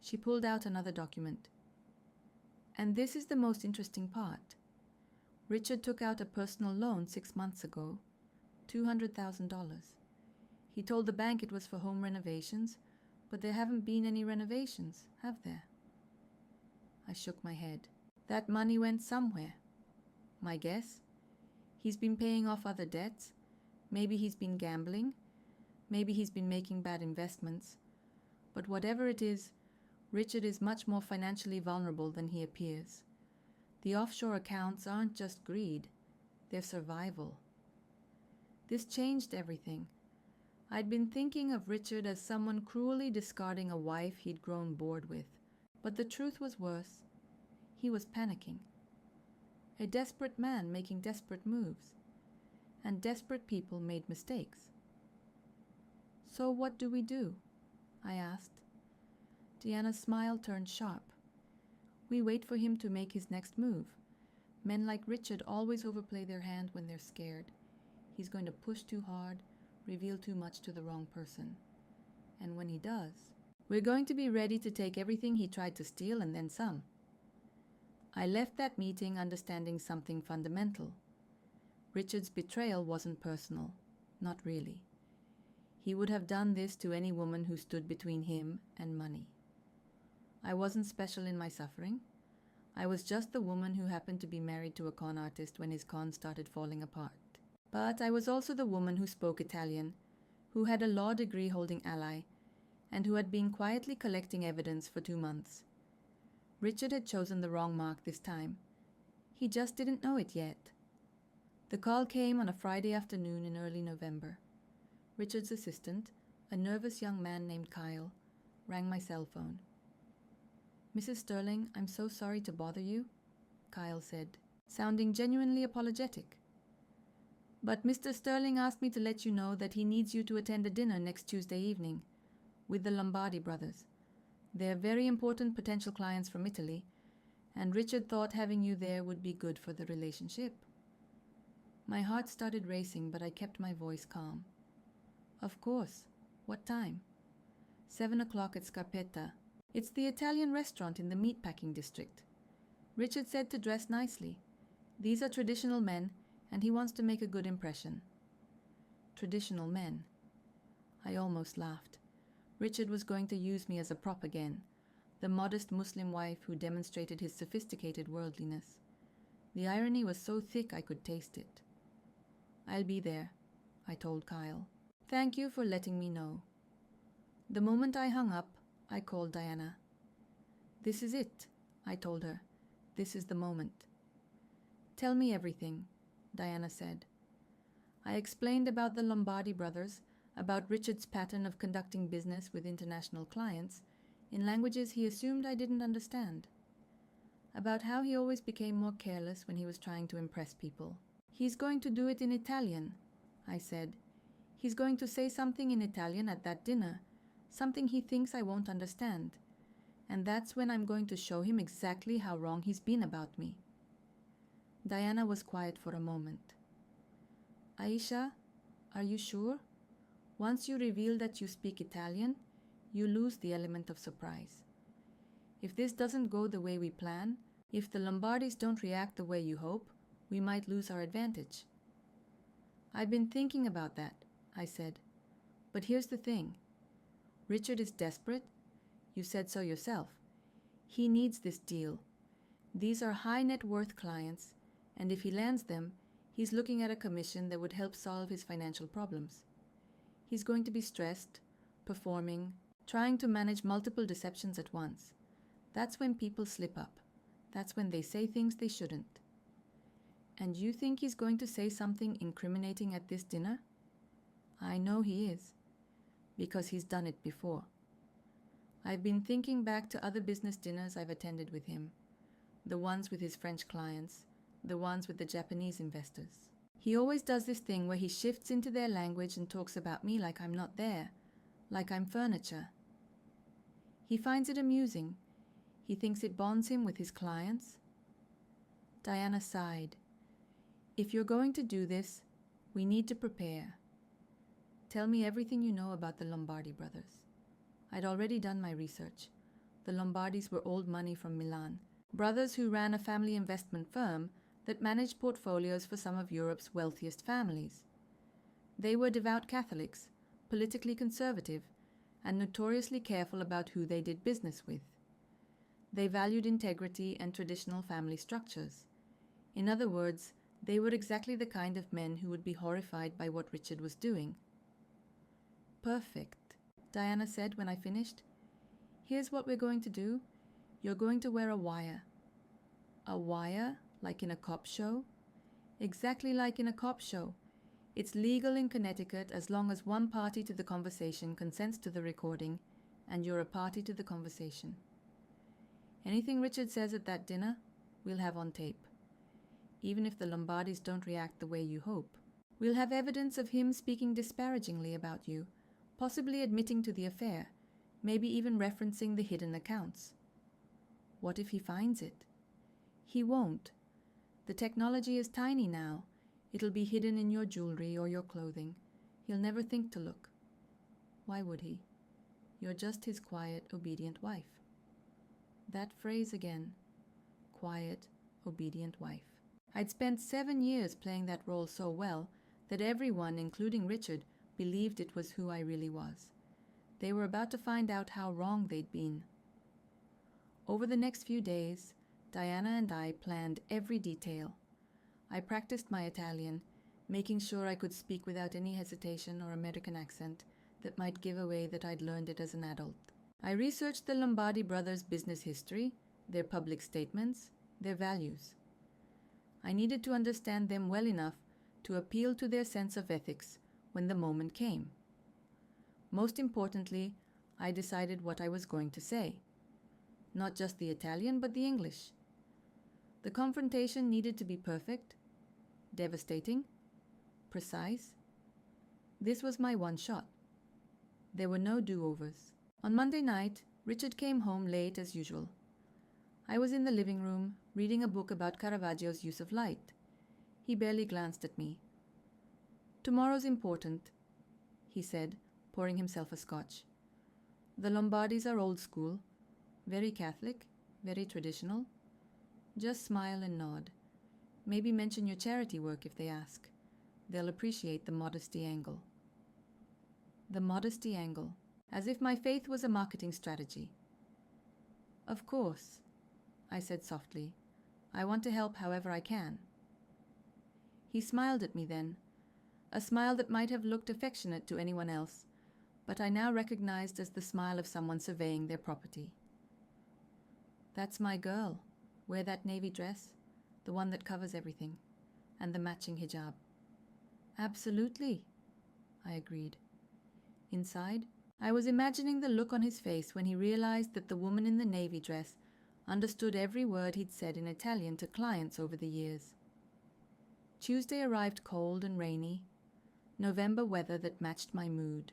She pulled out another document. And this is the most interesting part. Richard took out a personal loan 6 months ago, $200,000. He told the bank it was for home renovations, but there haven't been any renovations, have there? I shook my head. That money went somewhere. My guess? He's been paying off other debts. Maybe he's been gambling. Maybe he's been making bad investments. But whatever it is, Richard is much more financially vulnerable than he appears. The offshore accounts aren't just greed, they're survival. This changed everything. I'd been thinking of Richard as someone cruelly discarding a wife he'd grown bored with. But the truth was worse. He was panicking. A desperate man making desperate moves. And desperate people made mistakes. So what do we do? I asked. Diana's smile turned sharp. We wait for him to make his next move. Men like Richard always overplay their hand when they're scared. He's going to push too hard, reveal too much to the wrong person. And when he does, we're going to be ready to take everything he tried to steal and then some. I left that meeting understanding something fundamental. Richard's betrayal wasn't personal. Not really. He would have done this to any woman who stood between him and money. I wasn't special in my suffering. I was just the woman who happened to be married to a con artist when his con started falling apart. But I was also the woman who spoke Italian, who had a law degree holding ally, and who had been quietly collecting evidence for 2 months. Richard had chosen the wrong mark this time. He just didn't know it yet. The call came on a Friday afternoon in early November. Richard's assistant, a nervous young man named Kyle, rang my cell phone. Mrs. Sterling, I'm so sorry to bother you, Kyle said, sounding genuinely apologetic. But Mr. Sterling asked me to let you know that he needs you to attend a dinner next Tuesday evening with the Lombardi brothers. They're very important potential clients from Italy, and Richard thought having you there would be good for the relationship. My heart started racing, but I kept my voice calm. Of course. What time? 7 o'clock at Scarpetta. It's the Italian restaurant in the meatpacking district. Richard said to dress nicely. These are traditional men, and he wants to make a good impression. Traditional men. I almost laughed. Richard was going to use me as a prop again, the modest Muslim wife who demonstrated his sophisticated worldliness. The irony was so thick I could taste it. "I'll be there," I told Kyle. "Thank you for letting me know." The moment I hung up, I called Diana. "This is it," I told her. "This is the moment." "Tell me everything," Diana said. I explained about the Lombardi brothers, about Richard's pattern of conducting business with international clients in languages he assumed I didn't understand, about how he always became more careless when he was trying to impress people. "He's going to do it in Italian," I said. "He's going to say something in Italian at that dinner, something he thinks I won't understand, and that's when I'm going to show him exactly how wrong he's been about me." Diana was quiet for a moment. "Aisha, are you sure? Once you reveal that you speak Italian, you lose the element of surprise. If this doesn't go the way we plan, if the Lombardis don't react the way you hope, we might lose our advantage." "I've been thinking about that," I said. "But here's the thing. Richard is desperate. You said so yourself. He needs this deal. These are high net worth clients, and if he lands them, he's looking at a commission that would help solve his financial problems. He's going to be stressed, performing, trying to manage multiple deceptions at once. That's when people slip up. That's when they say things they shouldn't. And you think he's going to say something incriminating at this dinner? I know he is, because he's done it before. I've been thinking back to other business dinners I've attended with him, the ones with his French clients, the ones with the Japanese investors. He always does this thing where he shifts into their language and talks about me like I'm not there, like I'm furniture. He finds it amusing. He thinks it bonds him with his clients." Diana sighed. "If you're going to do this, we need to prepare. Tell me everything you know about the Lombardi brothers." I'd already done my research. The Lombardis were old money from Milan, brothers who ran a family investment firm that managed portfolios for some of Europe's wealthiest families. They were devout Catholics, politically conservative, and notoriously careful about who they did business with. They valued integrity and traditional family structures. In other words, they were exactly the kind of men who would be horrified by what Richard was doing. "Perfect," Diana said when I finished. "Here's what we're going to do. You're going to wear a wire." "A wire? Like in a cop show?" "Exactly like in a cop show. It's legal in Connecticut as long as one party to the conversation consents to the recording, and you're a party to the conversation. Anything Richard says at that dinner, we'll have on tape. Even if the Lombardis don't react the way you hope, we'll have evidence of him speaking disparagingly about you, possibly admitting to the affair, maybe even referencing the hidden accounts. What if he finds it? He won't. The technology is tiny now. It'll be hidden in your jewelry or your clothing. He'll never think to look. Why would he? You're just his quiet, obedient wife." That phrase again. Quiet, obedient wife. I'd spent 7 years playing that role so well that everyone, including Richard, believed it was who I really was. They were about to find out how wrong they'd been. Over the next few days, Diana and I planned every detail. I practiced my Italian, making sure I could speak without any hesitation or American accent that might give away that I'd learned it as an adult. I researched the Lombardi brothers' business history, their public statements, their values. I needed to understand them well enough to appeal to their sense of ethics when the moment came. Most importantly, I decided what I was going to say. Not just the Italian, but the English. The confrontation needed to be perfect, devastating, precise. This was my one shot. There were no do-overs. On Monday night, Richard came home late as usual. I was in the living room, reading a book about Caravaggio's use of light. He barely glanced at me. "Tomorrow's important," he said, pouring himself a scotch. "The Lombardis are old school, very Catholic, very traditional. Just smile and nod. Maybe mention your charity work if they ask. They'll appreciate the modesty angle." The modesty angle. as if my faith was a marketing strategy. "Of course," I said softly. "I want to help however I can." He smiled at me then, a smile that might have looked affectionate to anyone else, but I now recognized as the smile of someone surveying their property. "That's my girl. Wear that navy dress, the one that covers everything, and the matching hijab." "Absolutely," I agreed. Inside, I was imagining the look on his face when he realized that the woman in the navy dress understood every word he'd said in Italian to clients over the years. Tuesday arrived cold and rainy, November weather that matched my mood.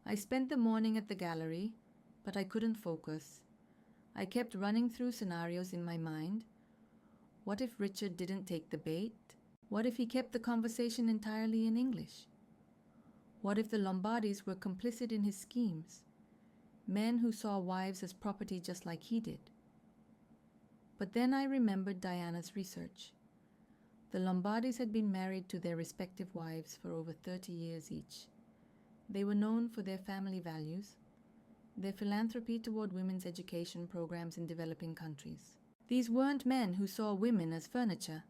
I spent the morning at the gallery, but I couldn't focus. I kept running through scenarios in my mind. What if Richard didn't take the bait? What if he kept the conversation entirely in English? What if the Lombardis were complicit in his schemes? Men who saw wives as property just like he did. But then I remembered Diana's research. The Lombardis had been married to their respective wives for over 30 years each. They were known for their family values, their philanthropy toward women's education programs in developing countries. These weren't men who saw women as furniture.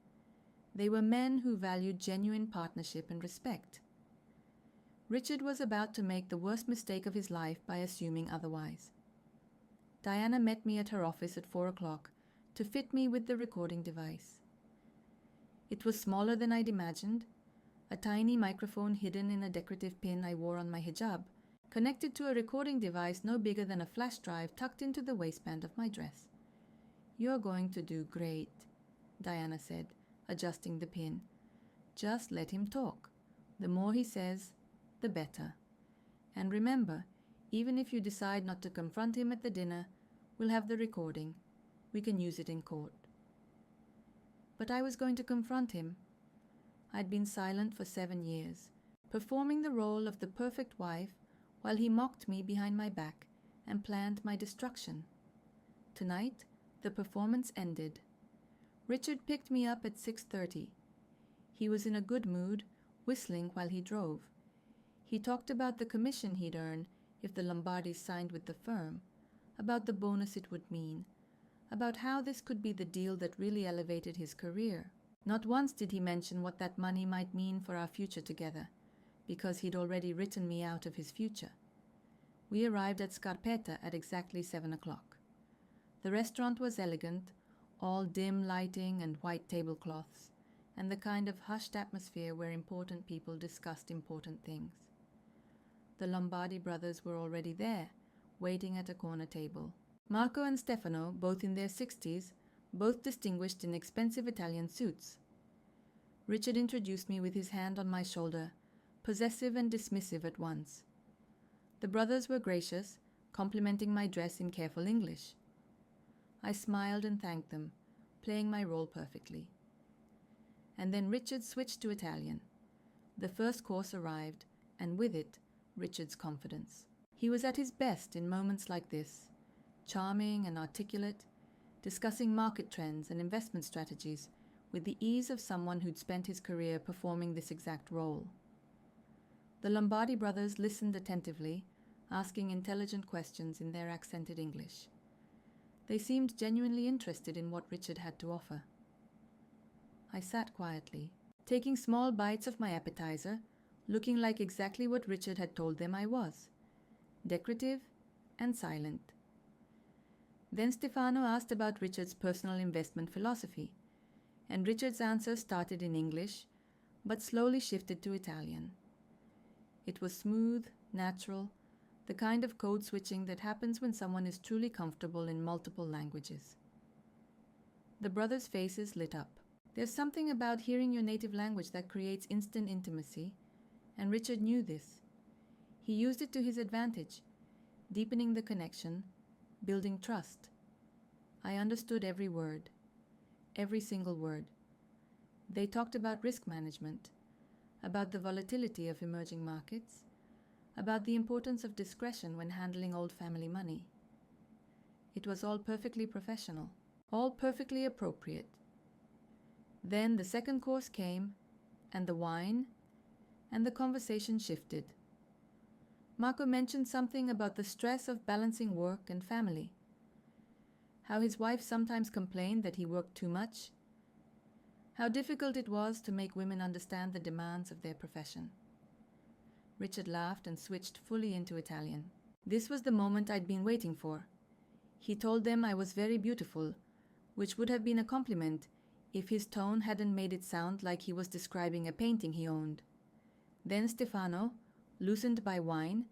They were men who valued genuine partnership and respect. Richard was about to make the worst mistake of his life by assuming otherwise. Diana met me at her office at 4 o'clock to fit me with the recording device. It was smaller than I'd imagined, a tiny microphone hidden in a decorative pin I wore on my hijab, connected to a recording device no bigger than a flash drive tucked into the waistband of my dress. "You're going to do great," Diana said, adjusting the pin. "Just let him talk. The more he says, the better. And remember, even if you decide not to confront him at the dinner, we'll have the recording. We can use it in court." But I was going to confront him. I'd been silent for 7 years, performing the role of the perfect wife while he mocked me behind my back and planned my destruction. Tonight, the performance ended. Richard picked me up at 6:30. He was in a good mood, whistling while he drove. He talked about the commission he'd earn if the Lombardis signed with the firm, about the bonus it would mean, about how this could be the deal that really elevated his career. Not once did he mention what that money might mean for our future together, because he'd already written me out of his future. We arrived at Scarpetta at exactly 7 o'clock. The restaurant was elegant, all dim lighting and white tablecloths, and the kind of hushed atmosphere where important people discussed important things. The Lombardi brothers were already there, waiting at a corner table. Marco and Stefano, both in their 60s, both distinguished in expensive Italian suits. Richard introduced me with his hand on my shoulder, possessive and dismissive at once. The brothers were gracious, complimenting my dress in careful English. I smiled and thanked them, playing my role perfectly. And then Richard switched to Italian. The first course arrived, and with it, Richard's confidence. He was at his best in moments like this, charming and articulate, discussing market trends and investment strategies with the ease of someone who'd spent his career performing this exact role. The Lombardi brothers listened attentively, asking intelligent questions in their accented English. They seemed genuinely interested in what Richard had to offer. I sat quietly, taking small bites of my appetizer, looking like exactly what Richard had told them I was, decorative and silent. Then Stefano asked about Richard's personal investment philosophy, and Richard's answer started in English, but slowly shifted to Italian. It was smooth, natural, the kind of code switching that happens when someone is truly comfortable in multiple languages. The brothers' faces lit up. There's something about hearing your native language that creates instant intimacy, and Richard knew this. He used it to his advantage, deepening the connection, building trust. I understood every word, every single word. They talked about risk management, about the volatility of emerging markets, about the importance of discretion when handling old family money. It was all perfectly professional, all perfectly appropriate. Then the second course came, and the wine, and the conversation shifted. Marco mentioned something about the stress of balancing work and family. How his wife sometimes complained that he worked too much. How difficult it was to make women understand the demands of their profession. Richard laughed and switched fully into Italian. This was the moment I'd been waiting for. He told them I was very beautiful, which would have been a compliment if his tone hadn't made it sound like he was describing a painting he owned. Then Stefano, loosened by wine,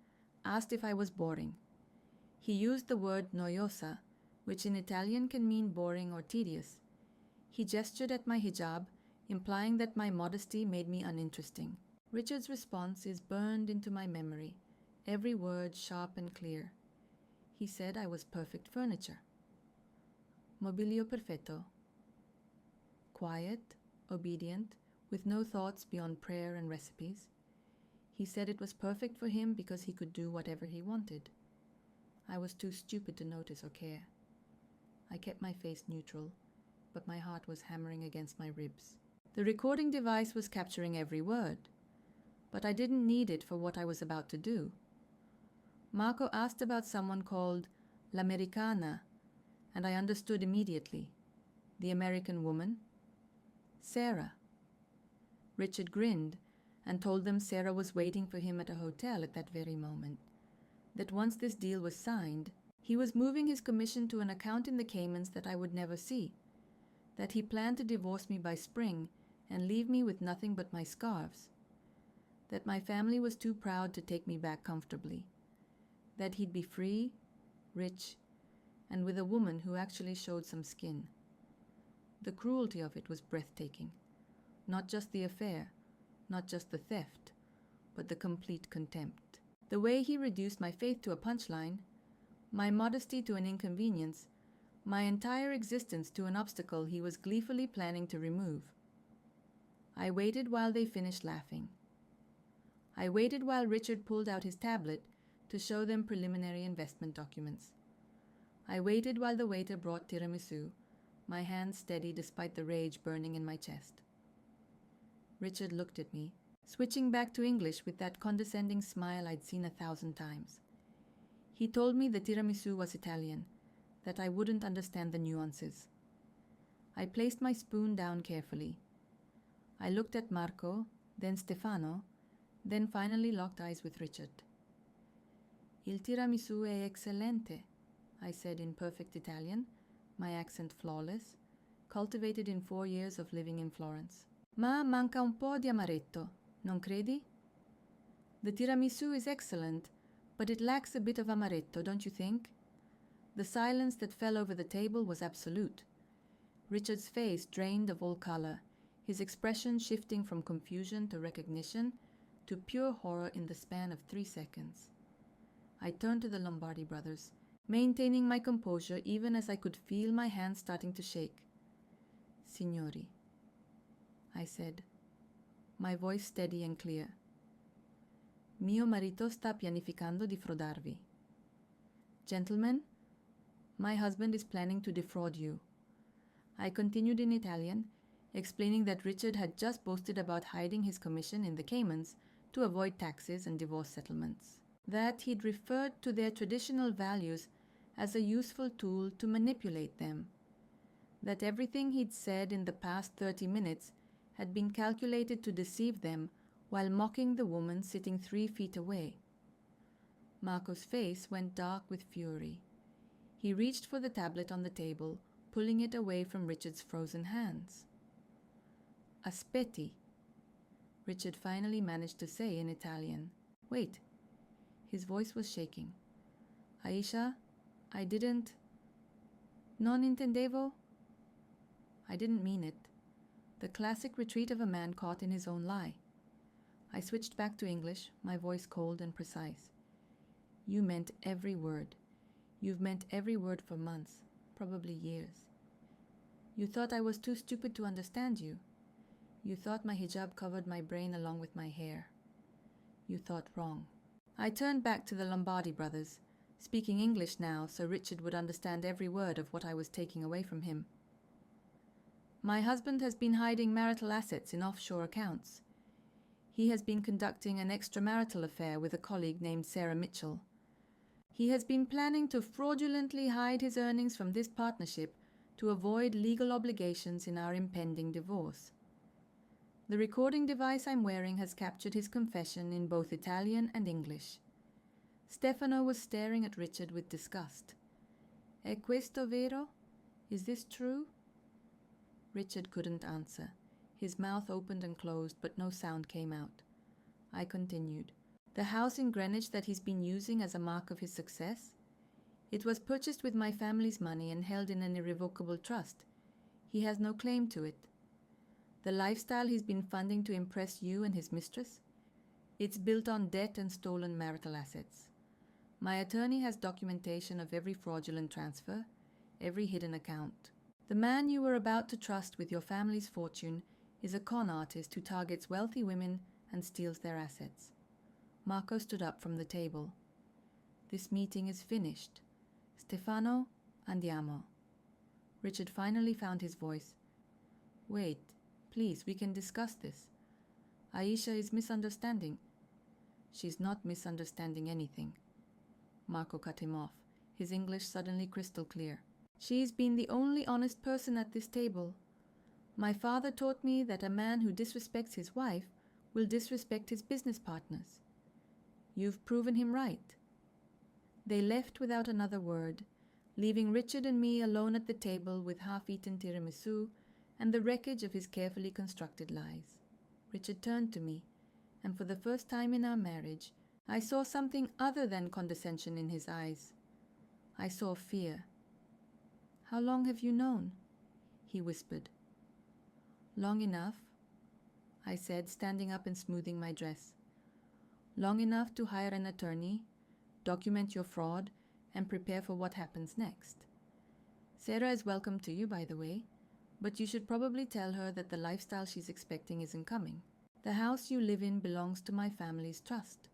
asked if I was boring. He used the word noiosa, which in Italian can mean boring or tedious. He gestured at my hijab, implying that my modesty made me uninteresting. Richard's response is burned into my memory, every word sharp and clear. He said I was perfect furniture. Mobilio perfetto. Quiet, obedient, with no thoughts beyond prayer and recipes. He said it was perfect for him because he could do whatever he wanted. I was too stupid to notice or care. I kept my face neutral, but my heart was hammering against my ribs. The recording device was capturing every word, but I didn't need it for what I was about to do. Marco asked about someone called L'Americana, and I understood immediately. The American woman? Sarah. Richard grinned and told them Sarah was waiting for him at a hotel at that very moment, that once this deal was signed, he was moving his commission to an account in the Caymans that I would never see, that he planned to divorce me by spring and leave me with nothing but my scarves, that my family was too proud to take me back comfortably, that he'd be free, rich, and with a woman who actually showed some skin. The cruelty of it was breathtaking. Not just the affair, not just the theft, but the complete contempt. The way he reduced my faith to a punchline, my modesty to an inconvenience, my entire existence to an obstacle he was gleefully planning to remove. I waited while they finished laughing. I waited while Richard pulled out his tablet to show them preliminary investment documents. I waited while the waiter brought tiramisu, my hands steady despite the rage burning in my chest. Richard looked at me, switching back to English with that condescending smile I'd seen 1,000 times. He told me the tiramisu was Italian, that I wouldn't understand the nuances. I placed my spoon down carefully. I looked at Marco, then Stefano, then finally locked eyes with Richard. Il tiramisu è eccellente, I said in perfect Italian, my accent flawless, cultivated in 4 years of living in Florence. Ma manca un po' di amaretto, non credi? The tiramisu is excellent, but it lacks a bit of amaretto, don't you think? The silence that fell over the table was absolute. Richard's face drained of all color, his expression shifting from confusion to recognition to pure horror in the span of 3 seconds. I turned to the Lombardi brothers, maintaining my composure even as I could feel my hands starting to shake. Signori, I said, my voice steady and clear. Mio marito sta pianificando di frodarvi. Gentlemen, my husband is planning to defraud you. I continued in Italian, explaining that Richard had just boasted about hiding his commission in the Caymans to avoid taxes and divorce settlements. That he'd referred to their traditional values as a useful tool to manipulate them. That everything he'd said in the past 30 minutes had been calculated to deceive them while mocking the woman sitting 3 feet away. Marco's face went dark with fury. He reached for the tablet on the table, pulling it away from Richard's frozen hands. Aspetti, Richard finally managed to say in Italian. Wait. His voice was shaking. Aisha, I didn't... Non intendevo? I didn't mean it. The classic retreat of a man caught in his own lie. I switched back to English, my voice cold and precise. You meant every word. You've meant every word for months, probably years. You thought I was too stupid to understand you. You thought my hijab covered my brain along with my hair. You thought wrong. I turned back to the Lombardi brothers, speaking English now so Richard would understand every word of what I was taking away from him. My husband has been hiding marital assets in offshore accounts. He has been conducting an extramarital affair with a colleague named Sarah Mitchell. He has been planning to fraudulently hide his earnings from this partnership to avoid legal obligations in our impending divorce. The recording device I'm wearing has captured his confession in both Italian and English. Stefano was staring at Richard with disgust. "È questo vero? Is this true?" Richard couldn't answer. His mouth opened and closed, but no sound came out. I continued. "The house in Greenwich that he's been using as a mark of his success? It was purchased with my family's money and held in an irrevocable trust. He has no claim to it. The lifestyle he's been funding to impress you and his mistress? It's built on debt and stolen marital assets. My attorney has documentation of every fraudulent transfer, every hidden account. The man you were about to trust with your family's fortune is a con artist who targets wealthy women and steals their assets." Marco stood up from the table. "This meeting is finished. Stefano, andiamo." Richard finally found his voice. "Wait, please, we can discuss this. Aisha is misunderstanding." "She's not misunderstanding anything." Marco cut him off, his English suddenly crystal clear. "She's been the only honest person at this table. My father taught me that a man who disrespects his wife will disrespect his business partners. You've proven him right." They left without another word, leaving Richard and me alone at the table with half-eaten tiramisu and the wreckage of his carefully constructed lies. Richard turned to me, and for the first time in our marriage, I saw something other than condescension in his eyes. I saw fear. "How long have you known?" he whispered. "Long enough," I said, standing up and smoothing my dress. "Long enough to hire an attorney, document your fraud, and prepare for what happens next. Sarah is welcome to you, by the way, but you should probably tell her that the lifestyle she's expecting isn't coming. The house you live in belongs to my family's trust.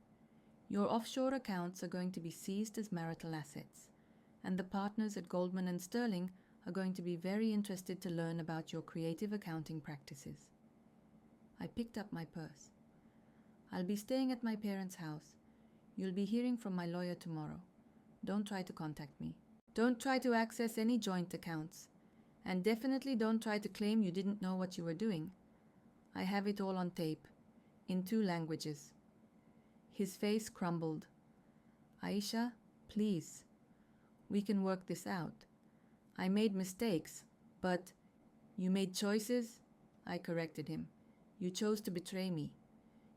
Your offshore accounts are going to be seized as marital assets, and the partners at Goldman and Sterling are going to be very interested to learn about your creative accounting practices." I picked up my purse. "I'll be staying at my parents' house. You'll be hearing from my lawyer tomorrow. Don't try to contact me. Don't try to access any joint accounts. And definitely don't try to claim you didn't know what you were doing. I have it all on tape, in 2 languages." His face crumbled. "Aisha, please. We can work this out. I made mistakes, but—" "You made choices?" I corrected him. "You chose to betray me.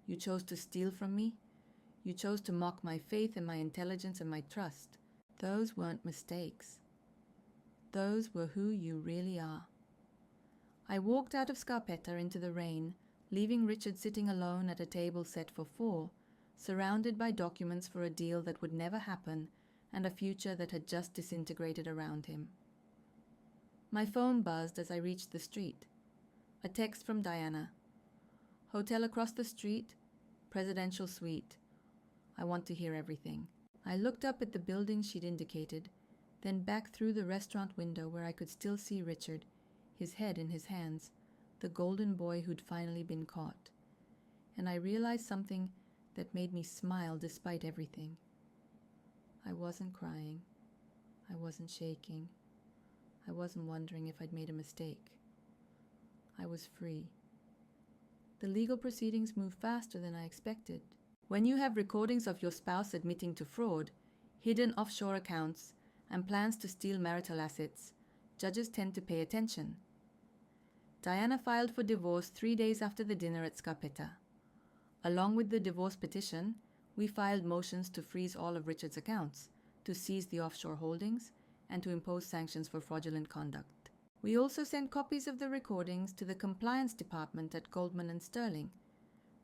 You chose to steal from me. You chose to mock my faith and my intelligence and my trust. Those weren't mistakes. Those were who you really are." I walked out of Scarpetta into the rain, leaving Richard sitting alone at a table set for 4, surrounded by documents for a deal that would never happen and a future that had just disintegrated around him. My phone buzzed as I reached the street. A text from Diana. "Hotel across the street, presidential suite. I want to hear everything." I looked up at the building she'd indicated, then back through the restaurant window where I could still see Richard, his head in his hands, the golden boy who'd finally been caught. And I realized something that made me smile despite everything. I wasn't crying. I wasn't shaking. I wasn't wondering if I'd made a mistake. I was free. The legal proceedings moved faster than I expected. When you have recordings of your spouse admitting to fraud, hidden offshore accounts, and plans to steal marital assets, judges tend to pay attention. Diana filed for divorce 3 days after the dinner at Scarpetta. Along with the divorce petition, we filed motions to freeze all of Richard's accounts, to seize the offshore holdings, and to impose sanctions for fraudulent conduct. We also sent copies of the recordings to the compliance department at Goldman and Sterling.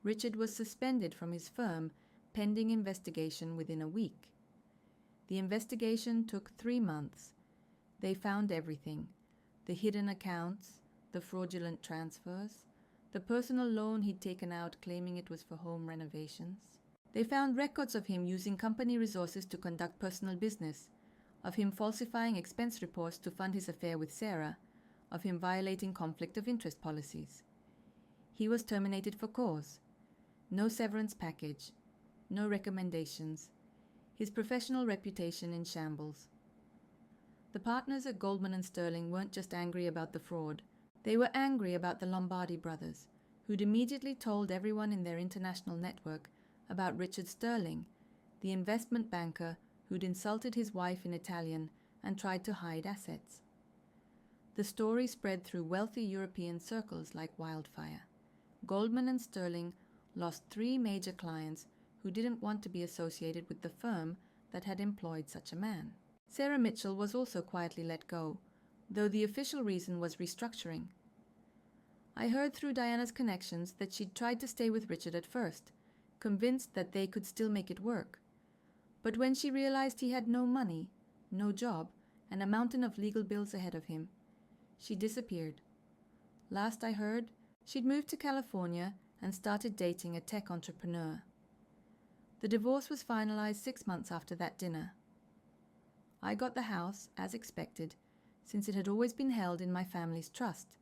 Richard was suspended from his firm pending investigation within a week. The investigation took 3 months. They found everything: the hidden accounts, the fraudulent transfers, the personal loan he'd taken out claiming it was for home renovations. They found records of him using company resources to conduct personal business, of him falsifying expense reports to fund his affair with Sarah, of him violating conflict of interest policies. He was terminated for cause. No severance package. No recommendations. His professional reputation in shambles. The partners at Goldman and Sterling weren't just angry about the fraud. They were angry about the Lombardi brothers, who'd immediately told everyone in their international network about Richard Sterling, the investment banker who'd insulted his wife in Italian and tried to hide assets. The story spread through wealthy European circles like wildfire. Goldman and Sterling lost 3 major clients who didn't want to be associated with the firm that had employed such a man. Sarah Mitchell was also quietly let go, though the official reason was restructuring. I heard through Diana's connections that she'd tried to stay with Richard at first, convinced that they could still make it work. But when she realized he had no money, no job, and a mountain of legal bills ahead of him, she disappeared. Last I heard, she'd moved to California and started dating a tech entrepreneur. The divorce was finalized 6 months after that dinner. I got the house, as expected, since it had always been held in my family's trust.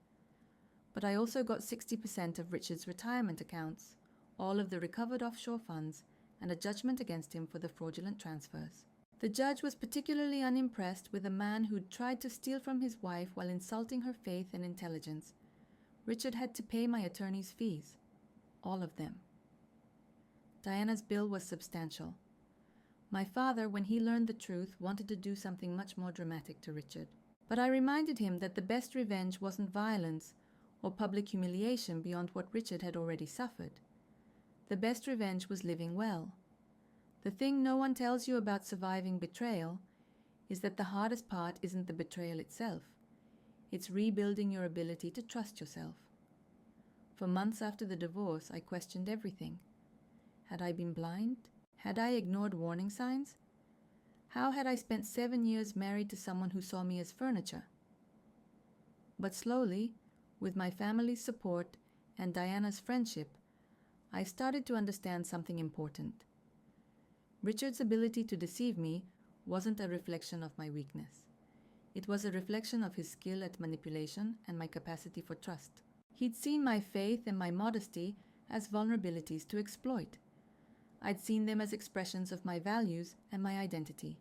But I also got 60% of Richard's retirement accounts, all of the recovered offshore funds, and a judgment against him for the fraudulent transfers. The judge was particularly unimpressed with a man who'd tried to steal from his wife while insulting her faith and intelligence. Richard had to pay my attorney's fees. All of them. Diana's bill was substantial. My father, when he learned the truth, wanted to do something much more dramatic to Richard. But I reminded him that the best revenge wasn't violence or public humiliation beyond what Richard had already suffered. The best revenge was living well. The thing no one tells you about surviving betrayal is that the hardest part isn't the betrayal itself. It's rebuilding your ability to trust yourself. For months after the divorce, I questioned everything. Had I been blind? Had I ignored warning signs? How had I spent 7 years married to someone who saw me as furniture? But slowly, with my family's support and Diana's friendship, I started to understand something important. Richard's ability to deceive me wasn't a reflection of my weakness. It was a reflection of his skill at manipulation and my capacity for trust. He'd seen my faith and my modesty as vulnerabilities to exploit. I'd seen them as expressions of my values and my identity.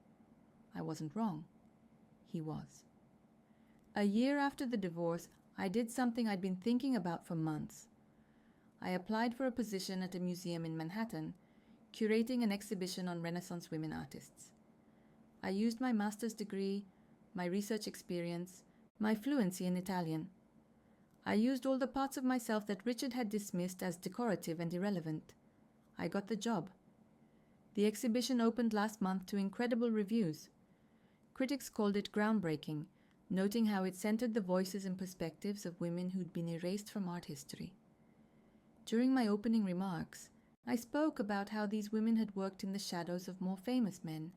I wasn't wrong. He was. A year after the divorce, I did something I'd been thinking about for months. I applied for a position at a museum in Manhattan, curating an exhibition on Renaissance women artists. I used my master's degree, my research experience, my fluency in Italian. I used all the parts of myself that Richard had dismissed as decorative and irrelevant. I got the job. The exhibition opened last month to incredible reviews. Critics called it groundbreaking, noting how it centered the voices and perspectives of women who'd been erased from art history. During my opening remarks, I spoke about how these women had worked in the shadows of more famous men,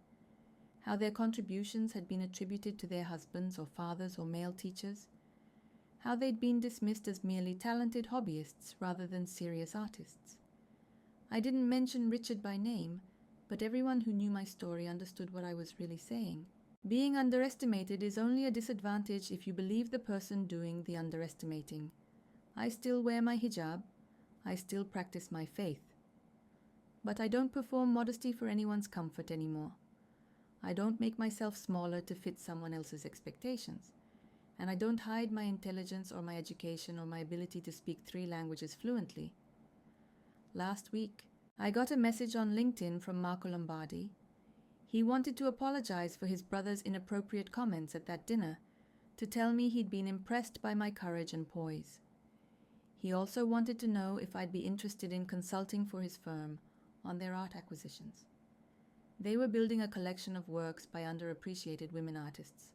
how their contributions had been attributed to their husbands or fathers or male teachers, how they'd been dismissed as merely talented hobbyists rather than serious artists. I didn't mention Richard by name, but everyone who knew my story understood what I was really saying. Being underestimated is only a disadvantage if you believe the person doing the underestimating. I still wear my hijab. I still practice my faith. But I don't perform modesty for anyone's comfort anymore. I don't make myself smaller to fit someone else's expectations. And I don't hide my intelligence or my education or my ability to speak 3 languages fluently. Last week, I got a message on LinkedIn from Marco Lombardi. He wanted to apologize for his brother's inappropriate comments at that dinner, to tell me he'd been impressed by my courage and poise. He also wanted to know if I'd be interested in consulting for his firm on their art acquisitions. They were building a collection of works by underappreciated women artists.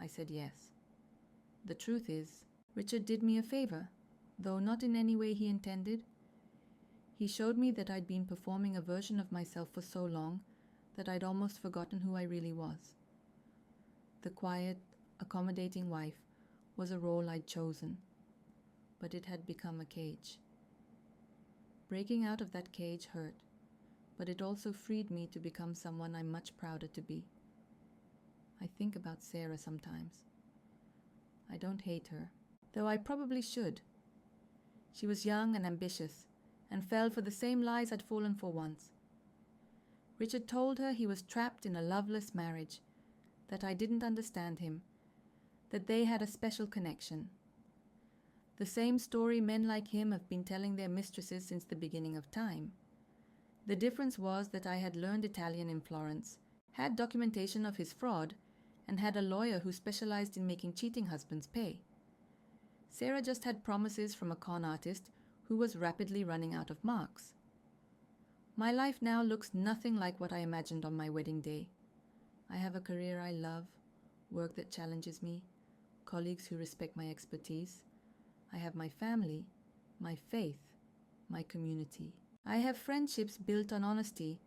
I said yes. The truth is, Richard did me a favor, though not in any way he intended. He showed me that I'd been performing a version of myself for so long that I'd almost forgotten who I really was. The quiet, accommodating wife was a role I'd chosen, but it had become a cage. Breaking out of that cage hurt, but it also freed me to become someone I'm much prouder to be. I think about Sarah sometimes. I don't hate her, though I probably should. She was young and ambitious, and fell for the same lies I'd fallen for once. Richard told her he was trapped in a loveless marriage, that I didn't understand him, that they had a special connection. The same story men like him have been telling their mistresses since the beginning of time. The difference was that I had learned Italian in Florence, had documentation of his fraud, and had a lawyer who specialized in making cheating husbands pay. Sarah just had promises from a con artist who was rapidly running out of marks. My life now looks nothing like what I imagined on my wedding day. I have a career I love, work that challenges me, colleagues who respect my expertise. I have my family, my faith, my community. I have friendships built on honesty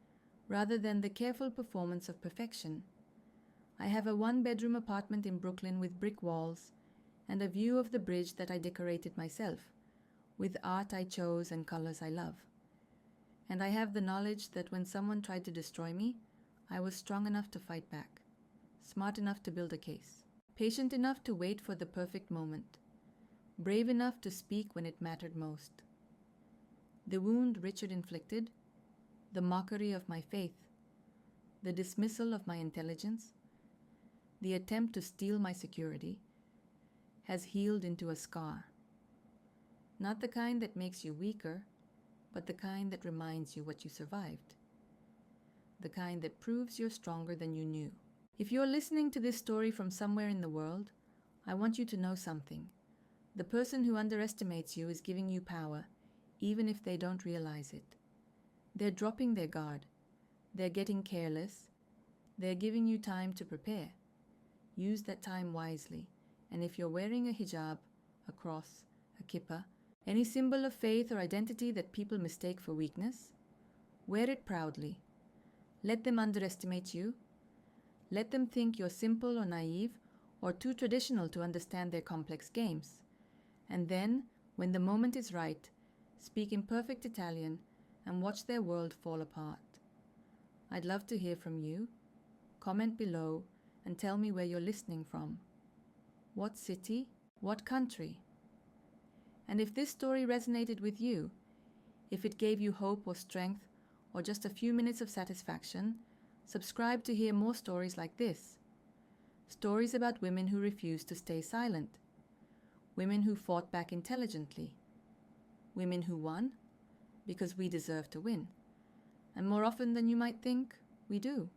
rather than the careful performance of perfection. I have a one-bedroom apartment in Brooklyn with brick walls and a view of the bridge that I decorated myself, with art I chose and colors I love. And I have the knowledge that when someone tried to destroy me, I was strong enough to fight back, smart enough to build a case, patient enough to wait for the perfect moment, brave enough to speak when it mattered most. The wound Richard inflicted, the mockery of my faith, the dismissal of my intelligence, the attempt to steal my security, has healed into a scar. Not the kind that makes you weaker, but the kind that reminds you what you survived. The kind that proves you're stronger than you knew. If you're listening to this story from somewhere in the world, I want you to know something. The person who underestimates you is giving you power, even if they don't realize it. They're dropping their guard. They're getting careless. They're giving you time to prepare. Use that time wisely. And if you're wearing a hijab, a cross, a kippah, any symbol of faith or identity that people mistake for weakness, wear it proudly. Let them underestimate you. Let them think you're simple or naive or too traditional to understand their complex games. And then, when the moment is right, speak in perfect Italian and watch their world fall apart. I'd love to hear from you. Comment below and tell me where you're listening from. What city? What country? And if this story resonated with you, if it gave you hope or strength or just a few minutes of satisfaction, subscribe to hear more stories like this. Stories about women who refused to stay silent. Women who fought back intelligently. Women who won because we deserve to win. And more often than you might think, we do.